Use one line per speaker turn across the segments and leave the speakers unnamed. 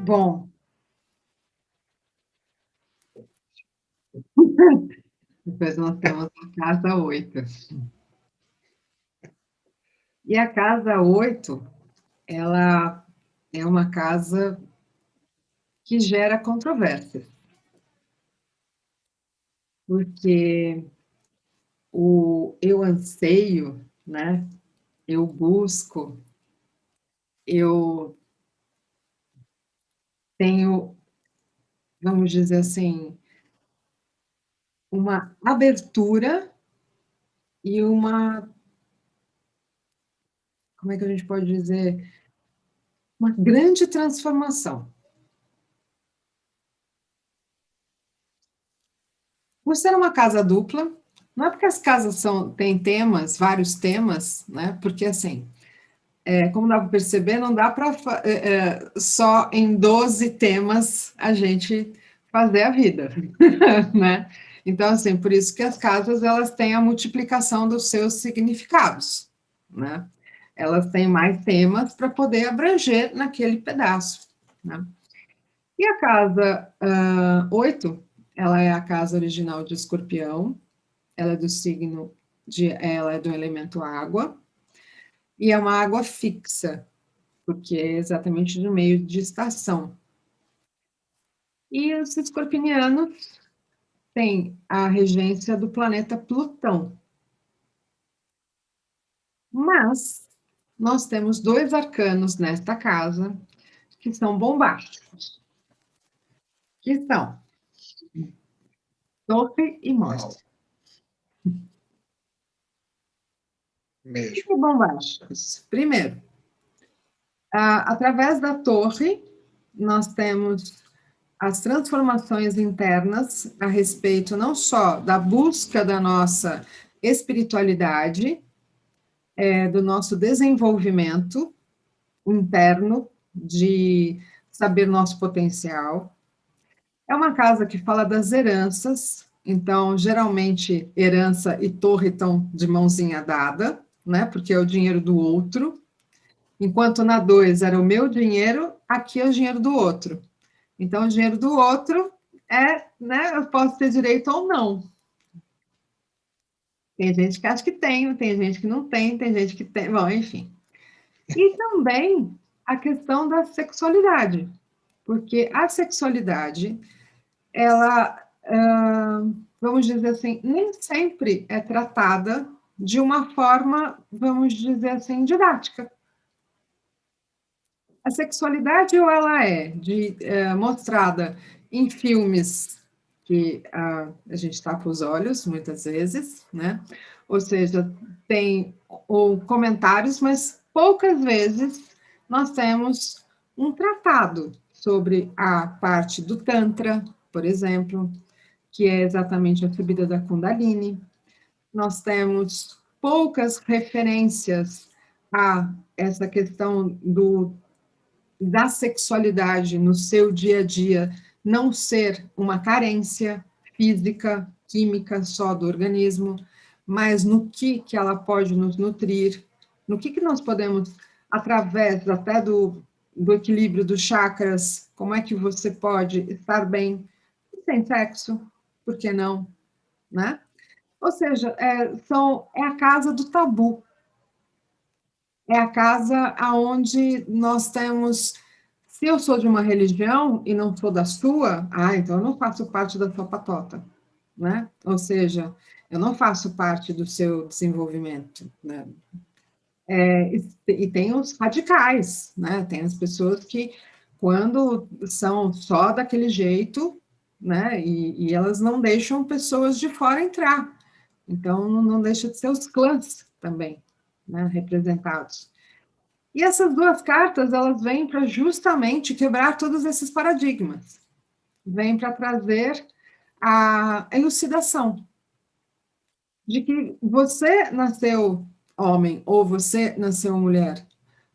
Bom, depois nós temos a casa 8. E a casa 8, ela é uma casa que gera controvérsias, porque eu anseio, né? Eu busco, eu tenho, vamos dizer assim, uma abertura e uma, como é que a gente pode dizer? Uma grande transformação. Por ser uma casa dupla, não é porque as casas têm temas, vários temas, né? Porque assim, como dá para perceber, não dá para só em 12 temas a gente fazer a vida, né? Então, assim, por isso que as casas, elas têm a multiplicação dos seus significados, né? Elas têm mais temas para poder abranger naquele pedaço, né? E a casa 8, ela é a casa original de Escorpião, ela é do signo ela é do elemento água, e é uma água fixa, porque é exatamente no meio de estação. E os escorpinianos têm a regência do planeta Plutão. Mas nós temos dois arcanos nesta casa que são bombásticos, que são Torre e Morte.
Mesmo.
Que bombásticos? Primeiro, através da torre, nós temos as transformações internas a respeito não só da busca da nossa espiritualidade, do nosso desenvolvimento interno, de saber nosso potencial. É uma casa que fala das heranças, então, geralmente, herança e torre estão de mãozinha dada, né? Porque é o dinheiro do outro. Enquanto na 2 era o meu dinheiro, aqui é o dinheiro do outro. Então, o dinheiro do outro né? Eu posso ter direito ou não. Tem gente que acha que tem gente que não tem gente que tem. Bom, enfim. E também a questão da sexualidade, porque a sexualidade, ela, vamos dizer assim, nem sempre é tratada de uma forma, vamos dizer assim, didática. A sexualidade, ou ela é mostrada em filmes que a gente tapa os olhos, muitas vezes, né? Ou seja, tem ou comentários, mas poucas vezes nós temos um tratado sobre a parte do Tantra, por exemplo, que é exatamente a subida da Kundalini. Nós temos poucas referências a essa questão da sexualidade no seu dia a dia não ser uma carência física, química só do organismo, mas no que ela pode nos nutrir, no que nós podemos, através até do equilíbrio dos chakras, como é que você pode estar bem sem sexo, por que não, né? Ou seja, é a casa do tabu, é a casa aonde nós temos. Se eu sou de uma religião e não sou da sua, então eu não faço parte da sua patota, né? Ou seja, eu não faço parte do seu desenvolvimento, né? E tem os radicais, né? Tem as pessoas que, quando são só daquele jeito, né? E elas não deixam pessoas de fora entrar. Então, não deixa de ser os clãs também, né? Representados. E essas duas cartas, elas vêm para justamente quebrar todos esses paradigmas. Vêm para trazer a elucidação de que você nasceu homem ou você nasceu mulher,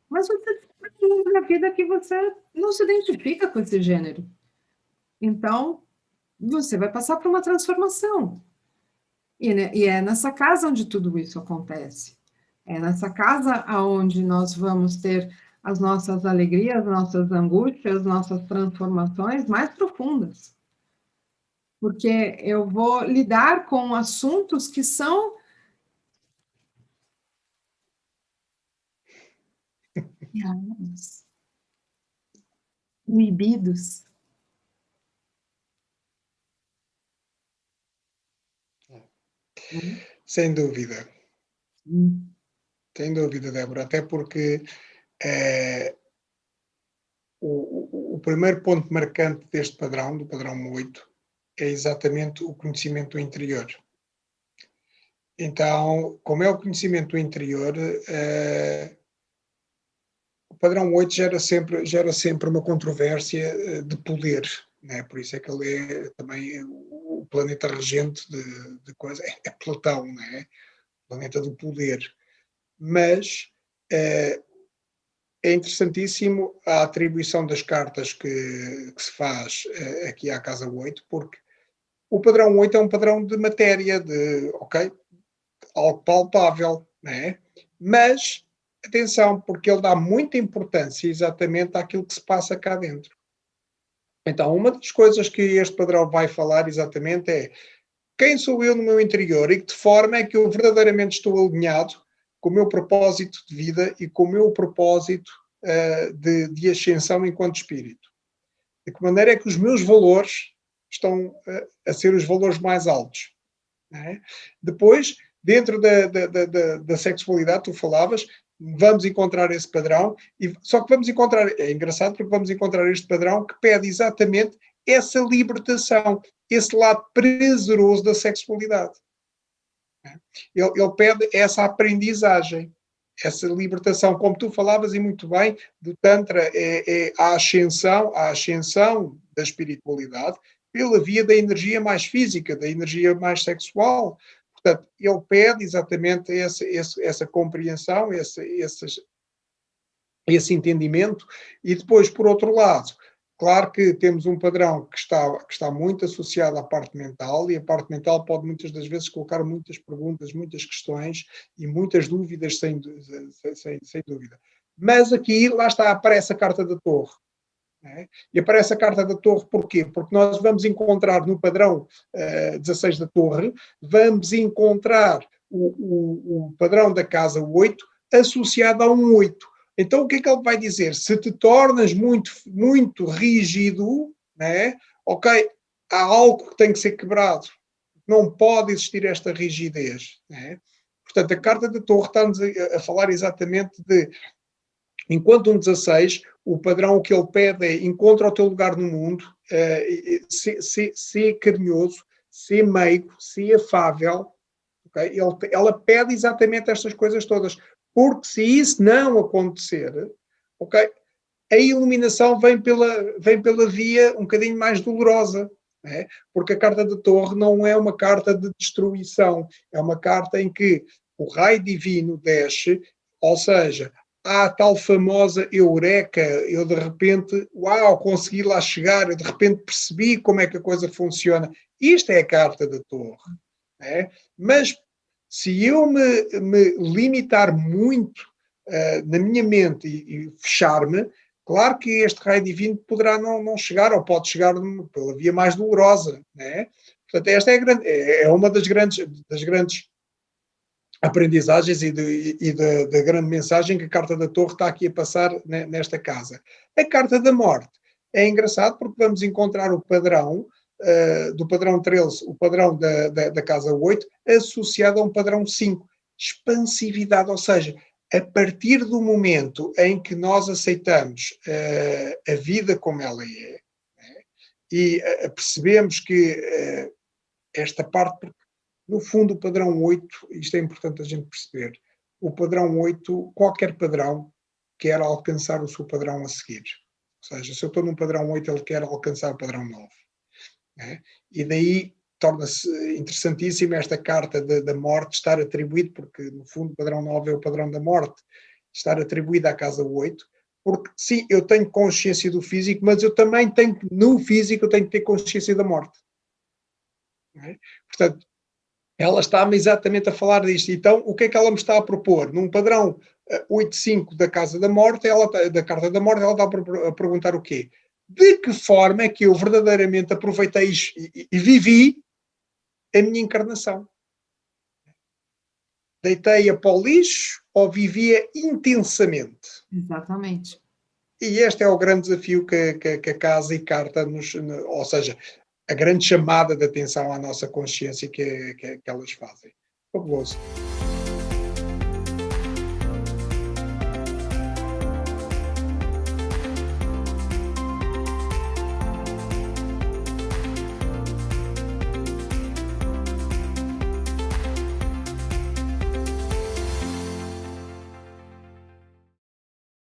mas você tem uma vida que você não se identifica com esse gênero. Então, você vai passar por uma transformação. E é nessa casa onde tudo isso acontece. É nessa casa onde nós vamos ter as nossas alegrias, as nossas angústias, as nossas transformações mais profundas. Porque eu vou lidar com assuntos que são proibidos.
Sem dúvida. Sem dúvida, Débora. Até porque o primeiro ponto marcante deste padrão, do padrão 8, é exatamente o conhecimento interior. Então, como é o conhecimento interior, o padrão 8 gera sempre uma controvérsia de poder, né? Por isso é que ele é também o planeta regente de coisa, é Plutão, né? O planeta do poder. Mas é interessantíssimo a atribuição das cartas que se faz aqui à Casa 8, porque o padrão 8 é um padrão de matéria, algo palpável, né? Mas, atenção, porque ele dá muita importância exatamente àquilo que se passa cá dentro. Então, uma das coisas que este padrão vai falar exatamente é quem sou eu no meu interior e de que forma é que eu verdadeiramente estou alinhado com o meu propósito de vida e com o meu propósito de ascensão enquanto espírito. De que maneira é que os meus valores estão a ser os valores mais altos. Né? Depois, dentro da sexualidade, tu falavas, vamos encontrar esse padrão, só que vamos encontrar, é engraçado porque vamos encontrar este padrão que pede exatamente essa libertação, esse lado prazeroso da sexualidade. Ele pede essa aprendizagem, essa libertação, como tu falavas e muito bem, do Tantra é a ascensão da espiritualidade pela via da energia mais física, da energia mais sexual. Portanto, ele pede exatamente essa compreensão, esse entendimento, e depois, por outro lado, claro que temos um padrão que está muito associado à parte mental, e a parte mental pode muitas das vezes colocar muitas perguntas, muitas questões e muitas dúvidas, sem dúvida. Mas aqui, lá está, aparece a carta da torre. Né? E aparece a carta da torre porquê? Porque nós vamos encontrar no padrão 16 da torre, vamos encontrar o padrão da casa 8 associado a um 8. Então, o que é que ele vai dizer? Se te tornas muito, muito rígido, né? Ok, há algo que tem que ser quebrado. Não pode existir esta rigidez. Né? Portanto, a carta da torre está-nos a falar exatamente de, enquanto um 16, o padrão que ele pede é encontra o teu lugar no mundo, ser carinhoso, ser meigo, ser afável. Okay? Ela pede exatamente estas coisas todas. Porque se isso não acontecer, okay, a iluminação vem pela via um bocadinho mais dolorosa. Né? Porque a carta da torre não é uma carta de destruição, é uma carta em que o raio divino desce, ou seja, há a tal famosa eureka, eu de repente, uau, consegui lá chegar, eu de repente percebi como é que a coisa funciona. Isto é a carta da torre. Né? Mas se eu me limitar muito na minha mente e fechar-me, claro que este raio divino poderá não chegar, ou pode chegar pela via mais dolorosa. Né? Portanto, esta é uma das grandes aprendizagens e da grande mensagem que a Carta da Torre está aqui a passar nesta casa. A Carta da Morte é engraçado porque vamos encontrar o padrão do padrão 13, o padrão da casa 8, associado a um padrão 5, expansividade, ou seja, a partir do momento em que nós aceitamos a vida como ela é, né, e percebemos que esta parte, no fundo, o padrão 8, isto é importante a gente perceber, o padrão 8, qualquer padrão quer alcançar o seu padrão a seguir. Ou seja, se eu estou num padrão 8, ele quer alcançar o padrão 9. Né? E daí torna-se interessantíssima esta carta da morte estar atribuída, porque no fundo o padrão 9 é o padrão da morte, estar atribuída à casa 8, porque sim, eu tenho consciência do físico, mas eu também tenho, no físico, eu tenho que ter consciência da morte. Né? Portanto, ela está-me exatamente a falar disto. Então, o que é que ela me está a propor? Num padrão 8.5 da Casa da Morte, da Carta da Morte, ela está a perguntar o quê? De que forma é que eu verdadeiramente aproveitei e vivi a minha encarnação? Deitei-a para o lixo ou vivia intensamente?
Exatamente.
E este é o grande desafio que a Casa e Carta ou seja, a grande chamada de atenção à nossa consciência que elas fazem. Fabuloso.